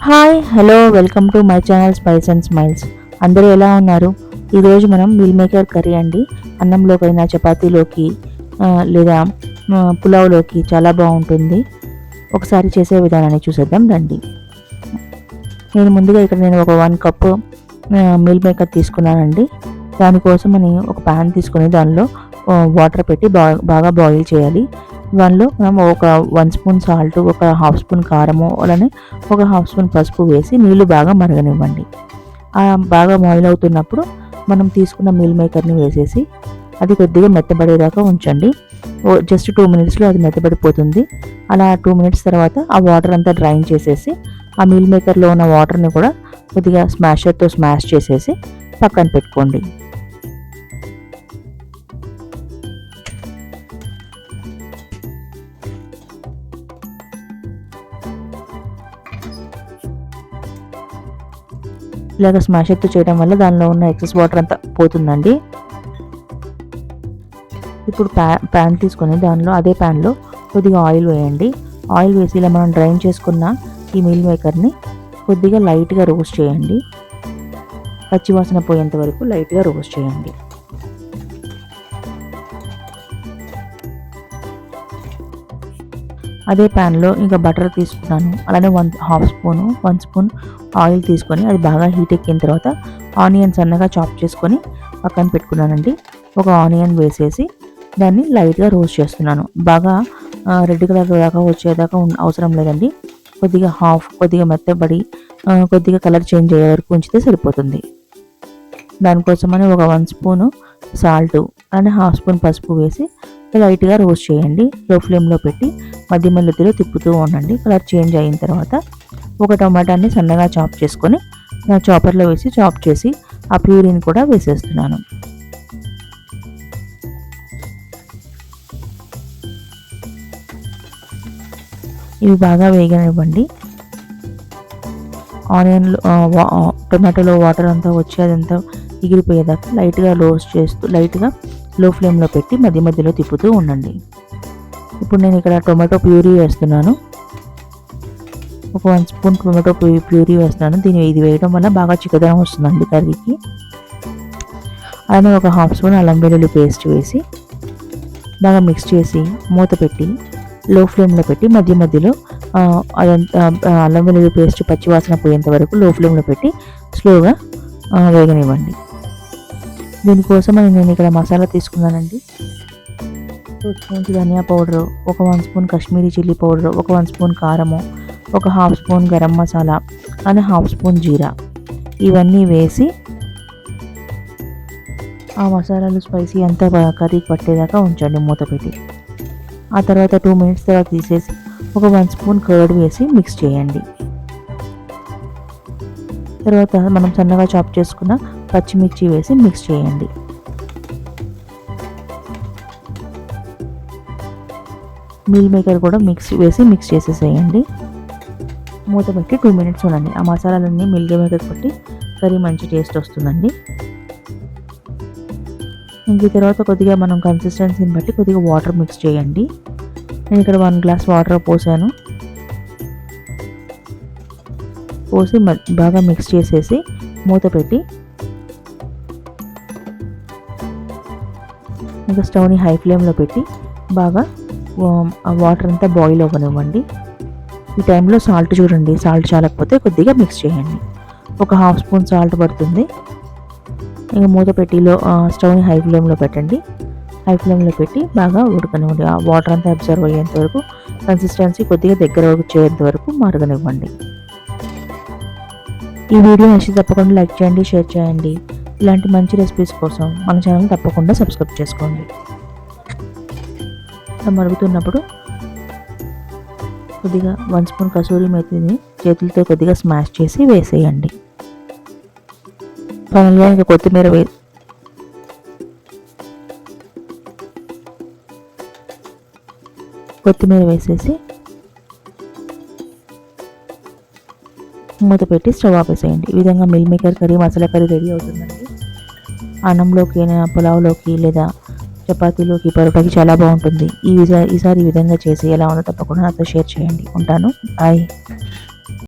Hi hello welcome to my channel spice and smiles. అందరూ ఎలా ఉన్నారు? ఈరోజు మనం మీల్ మేకర్ కర్రీ అండి. అన్నంలోకైనా చపాతీలోకి లేదా పులావ్లోకి చాలా బాగుంటుంది. ఒకసారి చేసే విధానాన్ని చూసేద్దాం రండి. నేను ముందుగా నేను ఒక 1 కప్పు మీల్ మేకర్ తీసుకున్నానండి. దానికోసం ఒక ప్యాన్ తీసుకొని దానిలో వాటర్ పెట్టి బాగా బాయిల్ చేయాలి. దానిలో మనం ఒక 1 స్పూన్ సాల్ట్, ఒక హాఫ్ స్పూన్ కారము, అలానే ఒక హాఫ్ స్పూన్ పసుపు వేసి నీళ్లు బాగా మరగనివ్వండి. బాగా బాయిల్ అవుతున్నప్పుడు మనం తీసుకున్న మీల్ మేకర్ని వేసేసి అది కొద్దిగా మెత్తబడేదాకా ఉంచండి. జస్ట్ 2 మినిట్స్లో అది మెత్తబడిపోతుంది. అలా 2 మినిట్స్ తర్వాత ఆ వాటర్ అంతా డ్రైన్ చేసేసి ఆ మీల్ మేకర్లో ఉన్న వాటర్ని కూడా కొద్దిగా స్మాషర్తో స్మాష్ చేసేసి పక్కన పెట్టుకోండి. ఇలాగ స్మాష్ ఎత్తు చేయడం వల్ల దానిలో ఉన్న ఎక్సెస్ వాటర్ అంతా పోతుందండి. ఇప్పుడు ప్యాన్ తీసుకొని దానిలో అదే ప్యాన్లో కొద్దిగా ఆయిల్ వేయండి. ఆయిల్ వేసి ఇలా మనం డ్రైన్ చేసుకున్న ఈ మీల్ మేకర్ని కొద్దిగా లైట్గా రోస్ట్ చేయండి. పచ్చివాసన పోయేంత వరకు లైట్గా రోస్ట్ చేయండి. అదే ప్యాన్లో ఇంకా బటర్ తీసుకున్నాను. అలానే 1 స్పూన్ ఆయిల్ తీసుకొని అది బాగా హీట్ ఎక్కిన తర్వాత ఆనియన్స్ సన్నగా చాప్ చేసుకొని పక్కన పెట్టుకున్నానండి. ఒక ఆనియన్ వేసేసి దాన్ని లైట్గా రోస్ట్ చేస్తున్నాను. బాగా రెడ్ కలర్ దాకా వచ్చేదాకా అవసరం లేదండి. కొద్దిగా మెత్తబడి కొద్దిగా కలర్ చేంజ్ అయ్యే వరకు ఉంచితే సరిపోతుంది. దానికోసమని ఒక 1 స్పూను సాల్ట్ అలానే హాఫ్ స్పూన్ పసుపు వేసి లైట్గా రోస్ట్ చేయండి. లో ఫ్లేమ్లో పెట్టి మధ్యలో తిప్పుతూ ఉండండి. కలర్ చేంజ్ అయిన తర్వాత ఒక టమాటాని సన్నగా చాప్ చేసుకొని చాపర్లో వేసి చాప్ చేసి ఆ ప్యూరీని కూడా వేసేస్తున్నాను. ఇవి బాగా వేగనివ్వండి. టొమాటోలో వాటర్ అంతా వచ్చి అదంతా ఎగిరిపోయేదాకా లైట్గా రోస్ట్ చేస్తూ లైట్గా లో ఫ్లేమ్లో పెట్టి మధ్యలో తిప్పుతూ ఉండండి. ఇప్పుడు నేను ఇక్కడ టొమాటో ప్యూరీ వేస్తున్నాను. ఒక 1 స్పూన్ టొమాటో ప్యూరీ వేస్తున్నాను. ఇది వేయడం వల్ల బాగా చిక్కదనం వస్తుందండి కర్రీకి. అలానే ఒక హాఫ్ స్పూన్ అల్లం వెల్లుల్లి పేస్ట్ వేసి బాగా మిక్స్ చేసి మూత పెట్టి లో ఫ్లేమ్లో పెట్టి మధ్యలో అదంతా అల్లం వెల్లుల్లి పేస్ట్ పచ్చివాసన పోయేంత వరకు లో ఫ్లేమ్లో పెట్టి స్లోగా వేగనివ్వండి. దీనికోసం నేను ఇక్కడ మసాలా తీసుకున్నానండి. 2 స్పూన్స్ ధనియా పౌడరు, ఒక 1 స్పూన్ కాశ్మీరీ చిల్లీ పౌడరు, ఒక 1 స్పూన్ కారము, ఒక హాఫ్ స్పూన్ గరం మసాలా అని హాఫ్ స్పూన్ జీరా ఇవన్నీ వేసి ఆ మసాలాలు స్పైసీ అంతా కర్రీకి పట్టేదాకా ఉంచండి మూత పెట్టి. ఆ తర్వాత 2 మినిట్స్ తర్వాత తీసేసి ఒక 1 స్పూన్ కర్డ్ వేసి మిక్స్ చేయండి. తర్వాత మనం సన్నగా చాప్ చేసుకున్న పచ్చిమిర్చి వేసి మిక్స్ చేయండి. మీల్ మేకర్ కూడా మిక్స్ చేసేసేయండి. మూత పెట్టి 2 మినిట్స్ ఉండండి. ఆ మసాలాలన్నీ మీల్ మేకర్ పట్టి కర్రీ మంచి టేస్ట్ వస్తుందండి. ఇంక తర్వాత కొద్దిగా మనం కన్సిస్టెన్సీని బట్టి కొద్దిగా వాటర్ మిక్స్ చేయండి. నేను ఇక్కడ 1 గ్లాస్ వాటర్ పోసి బాగా మిక్స్ చేసేసి మూత పెట్టి ఇంకా స్టవ్ని హై ఫ్లేమ్లో పెట్టి బాగా వాటర్ అంతా బాయిల్ అవ్వనివ్వండి. ఈ టైంలో సాల్ట్ చూడండి, సాల్ట్ చాలకపోతే కొద్దిగా మిక్స్ చేయండి. ఒక హాఫ్ స్పూన్ సాల్ట్ పడుతుంది. ఇంకా మూత పెట్టి స్టవ్ని హై ఫ్లేమ్లో పెట్టండి. హై ఫ్లేమ్లో పెట్టి బాగా ఉడకనివ్వండి. ఆ వాటర్ అంతా అబ్జర్వ్ అయ్యేంత వరకు కన్సిస్టెన్సీ కొద్దిగా దగ్గర వచ్చేంత వరకు మరగనివ్వండి. ఈ వీడియో నచ్చి తప్పకుండా లైక్ చేయండి, షేర్ చేయండి. ఇలాంటి మంచి రెసిపీస్ కోసం మన ఛానల్ తప్పకుండా సబ్స్క్రైబ్ చేసుకోండి. మరుగుతున్నప్పుడు కొద్దిగా 1 స్పూన్ కసూరి మేతిని చేతులతో కొద్దిగా స్మాష్ చేసి వేసేయండి. ఫైనల్గా ఇంకా కొత్తిమీర వేసేసి మూత పెట్టి స్టవ్ ఆపేసేయండి. ఈ విధంగా meal maker curry, masala curry ready అవుతుందండి. అన్నంలోకి, పులావ్లోకి లేదా చపాతీలోకి, పరోటాకి చాలా బాగుంటుంది. ఈసారి ఈ విధంగా చేసి ఎలా ఉందో తప్పకుండా నాతో షేర్ చేయండి. ఉంటాను. బాయ్.